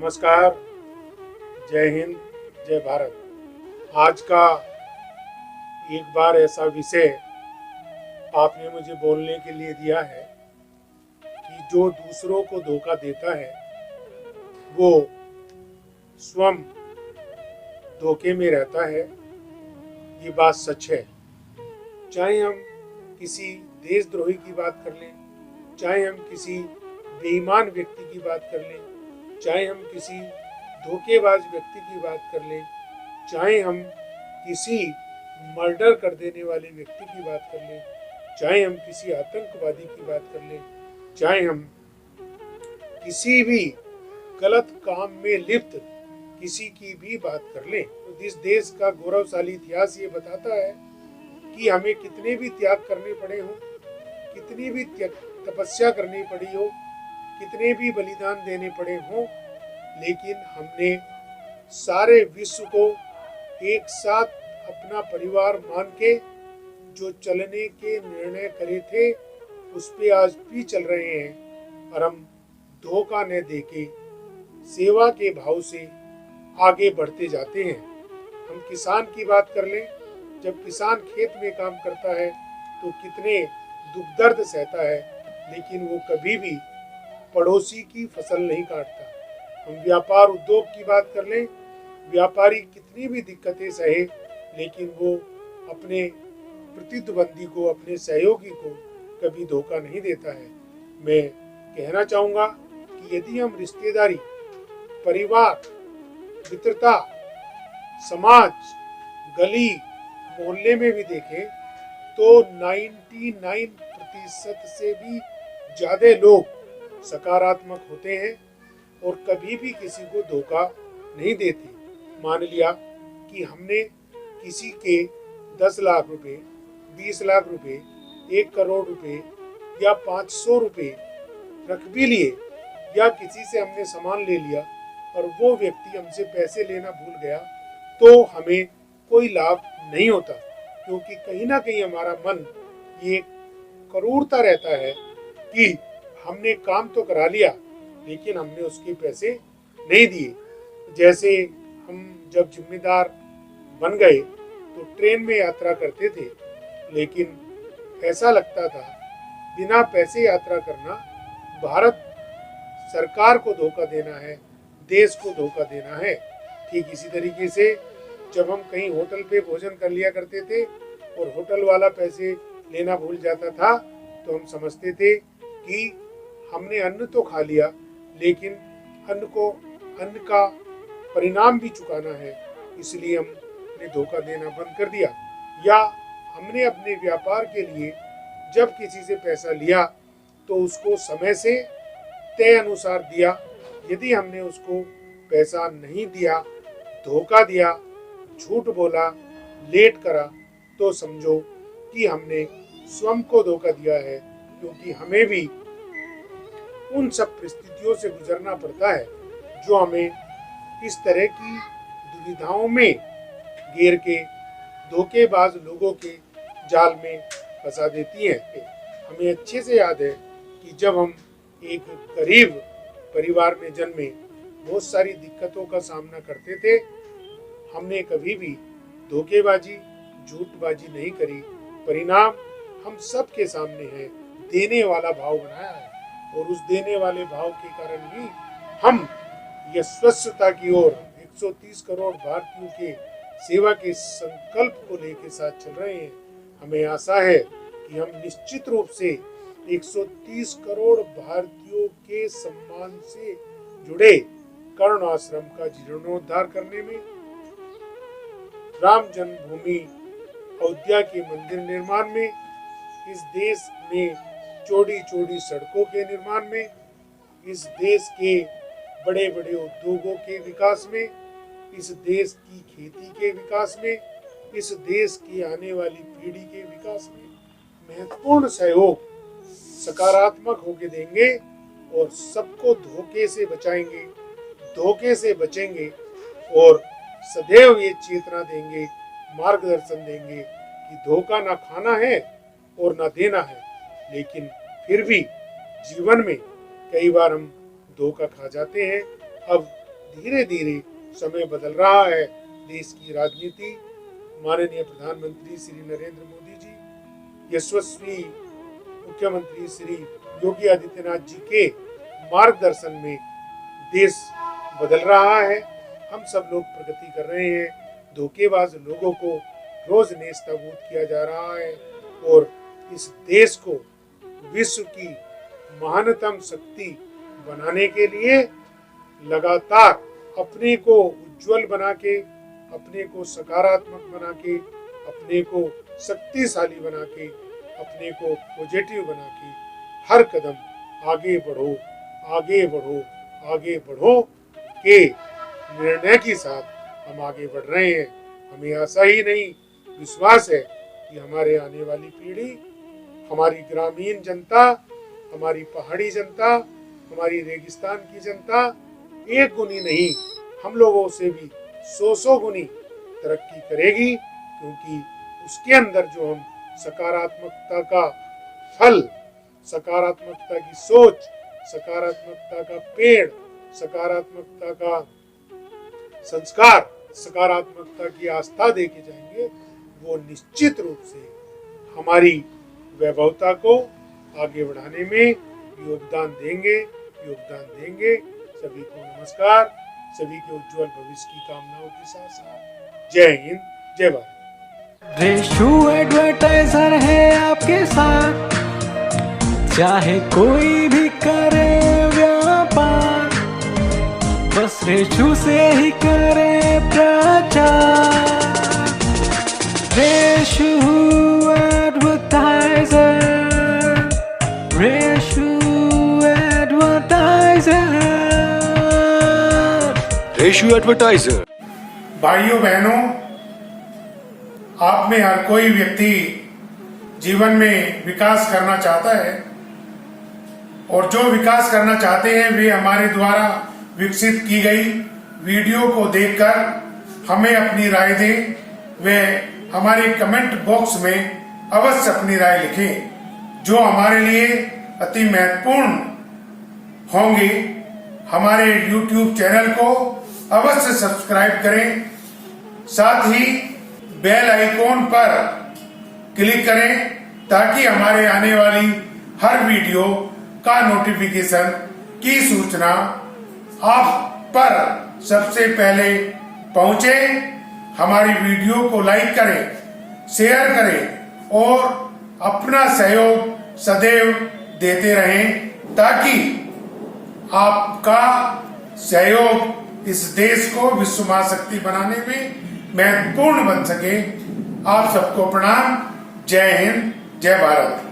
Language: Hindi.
नमस्कार। जय हिंद, जय भारत। आज का एक बार ऐसा विषय आपने मुझे बोलने के लिए दिया है कि जो दूसरों को धोखा देता है वो स्वयं धोखे में रहता है। ये बात सच है। चाहे हम किसी देशद्रोही की बात कर लें, चाहे हम किसी बेईमान व्यक्ति की बात कर लें, चाहे हम किसी धोखेबाज व्यक्ति की बात कर लें, चाहे हम किसी मर्डर कर देने वाले व्यक्ति की बात कर लें, चाहे हम किसी आतंकवादी की बात कर लें, चाहे हम किसी भी गलत काम में लिप्त किसी की भी बात कर लें, तो इस देश का गौरवशाली इतिहास ये बताता है कि हमें कितने भी त्याग करने पड़े हों, कितनी भी तपस्या करनी पड़ी हो, कितने भी बलिदान देने पड़े हों, लेकिन हमने सारे विश्व को एक साथ अपना परिवार मान के जो चलने के निर्णय करे थे उस पे आज भी चल रहे हैं। और हम धोखा न देके सेवा के भाव से आगे बढ़ते जाते हैं। हम किसान की बात कर लें, जब किसान खेत में काम करता है तो कितने दुख दर्द सहता है, लेकिन वो कभी भी पड़ोसी की फसल नहीं काटता। हम व्यापार उद्योग की बात कर लें, व्यापारी कितनी भी दिक्कतें सहे, लेकिन वो अपने प्रतिद्वंदी को, अपने सहयोगी को कभी धोखा नहीं देता है। मैं कहना चाहूँगा कि यदि हम रिश्तेदारी, परिवार, मित्रता, समाज, गली, मोहल्ले में भी देखें तो 99% से भी ज़्यादा लोग सकारात्मक होते हैं और कभी भी किसी को धोखा नहीं देते। मान लिया कि हमने किसी के 10 लाख रुपए, 20 लाख रुपए, 1 करोड़ रुपए या 500 रुपए रख भी लिए, या किसी से हमने सामान ले लिया और वो व्यक्ति हमसे पैसे लेना भूल गया, तो हमें कोई लाभ नहीं होता, क्योंकि कहीं ना कहीं हमारा मन ये क्रूरता रहता है कि हमने काम तो करा लिया लेकिन हमने उसके पैसे नहीं दिए। जैसे हम जब जिम्मेदार बन गए तो ट्रेन में यात्रा करते थे, लेकिन ऐसा लगता था बिना पैसे यात्रा करना भारत सरकार को धोखा देना है, देश को धोखा देना है। ठीक इसी तरीके से जब हम कहीं होटल पे भोजन कर लिया करते थे और होटल वाला पैसे लेना भूल जाता था, तो हम समझते थे कि हमने अन्न तो खा लिया, लेकिन अन्न का परिणाम भी चुकाना है, इसलिए हमने धोखा देना बंद कर दिया। या हमने अपने व्यापार के लिए जब किसी से पैसा लिया तो उसको समय से तय अनुसार दिया। यदि हमने उसको पैसा नहीं दिया, धोखा दिया, झूठ बोला, लेट करा, तो समझो कि हमने स्वयं को धोखा दिया है, क्योंकि हमें भी उन सब परिस्थितियों से गुजरना पड़ता है जो हमें इस तरह की दुविधाओं में घेर के धोखेबाज लोगों के जाल में फंसा देती है। हमें अच्छे से याद है कि जब हम एक गरीब परिवार में जन्मे, बहुत सारी दिक्कतों का सामना करते थे, हमने कभी भी धोखेबाजी, झूठबाजी नहीं करी। परिणाम हम सब के सामने है, देने वाला भाव बनाया है, और उस देने वाले भाव के कारण ही हम यह स्वच्छता की ओर 130 करोड़ भारतीयों के सेवा के संकल्प को लेकर साथ चल रहे हैं। हमें आशा है कि हम निश्चित रूप से 130 करोड़ भारतीयों के सम्मान से जुड़े कर्ण आश्रम का जीर्णोद्धार करने में, राम जन्मभूमि अयोध्या के मंदिर निर्माण में, इस देश में चौड़ी चौड़ी सड़कों के निर्माण में, इस देश के बड़े बड़े उद्योगों के विकास में, इस देश की खेती के विकास में, इस देश की आने वाली पीढ़ी के विकास में महत्वपूर्ण सहयोग सकारात्मक होकर देंगे और सबको धोखे से बचाएंगे, धोखे से बचेंगे और सदैव ये चेतना देंगे, मार्गदर्शन देंगे कि धोखा ना खाना है और ना देना है। लेकिन फिर भी जीवन में कई बार हम धोखा खा जाते हैं। अब धीरे धीरे समय बदल रहा है। देश की राजनीति माननीय प्रधानमंत्री श्री नरेंद्र मोदी जी, यशस्वी मुख्यमंत्री श्री योगी आदित्यनाथ जी के मार्गदर्शन में देश बदल रहा है। हम सब लोग प्रगति कर रहे हैं। धोखेबाज लोगों को रोज नेस्तनाबूद किया जा रहा है और इस देश को विश्व की महानतम शक्ति बनाने के लिए लगातार अपने को उज्जवल बना के, अपने को सकारात्मक बना के, अपने को शक्तिशाली बना के, अपने को पॉजिटिव बना के हर कदम आगे बढ़ो, आगे बढ़ो, आगे बढ़ो के निर्णय के साथ हम आगे बढ़ रहे हैं। हमें आशा ही नहीं, विश्वास है कि हमारे आने वाली पीढ़ी, हमारी ग्रामीण जनता, हमारी पहाड़ी जनता, हमारी रेगिस्तान की जनता एक गुनी नहीं, हम लोगों से भी 100 गुनी तरक्की करेगी, क्योंकि उसके अंदर जो हम सकारात्मकता का फल, सकारात्मकता की सोच, सकारात्मकता का पेड़, सकारात्मकता का संस्कार, सकारात्मकता की आस्था देके जाएंगे, वो निश्चित रूप से हमारी वैभवता को आगे बढ़ाने में योगदान देंगे। सभी को नमस्कार, सभी के उज्जवल भविष्य की कामनाओं के साथ साथ जय हिंद, जय भारत। रेशु एडवर्टाइजर है आपके साथ, चाहे कोई भी करे व्यापार, बस रेशु से ही करे प्रचार। Reshu advertiser, Reshu advertiser, Reshu advertiser. भाइयों बहनों, आप में हर कोई व्यक्ति जीवन में विकास करना चाहता है और जो विकास करना चाहते हैं वे हमारे द्वारा विकसित की गई वीडियो को देखकर हमें अपनी राय दें। वे हमारे कमेंट बॉक्स में अवश्य अपनी राय लिखें, जो हमारे लिए अति महत्वपूर्ण होंगे। हमारे YouTube चैनल को अवश्य सब्सक्राइब करें, साथ ही बेल आइकॉन पर क्लिक करें ताकि हमारे आने वाली हर वीडियो का नोटिफिकेशन की सूचना आप पर सबसे पहले पहुंचे। हमारी वीडियो को लाइक करें, शेयर करें और अपना सहयोग सदैव देते रहें, ताकि आपका सहयोग इस देश को विश्व महाशक्ति बनाने में महत्वपूर्ण बन सके। आप सबको प्रणाम। जय हिंद, जय भारत।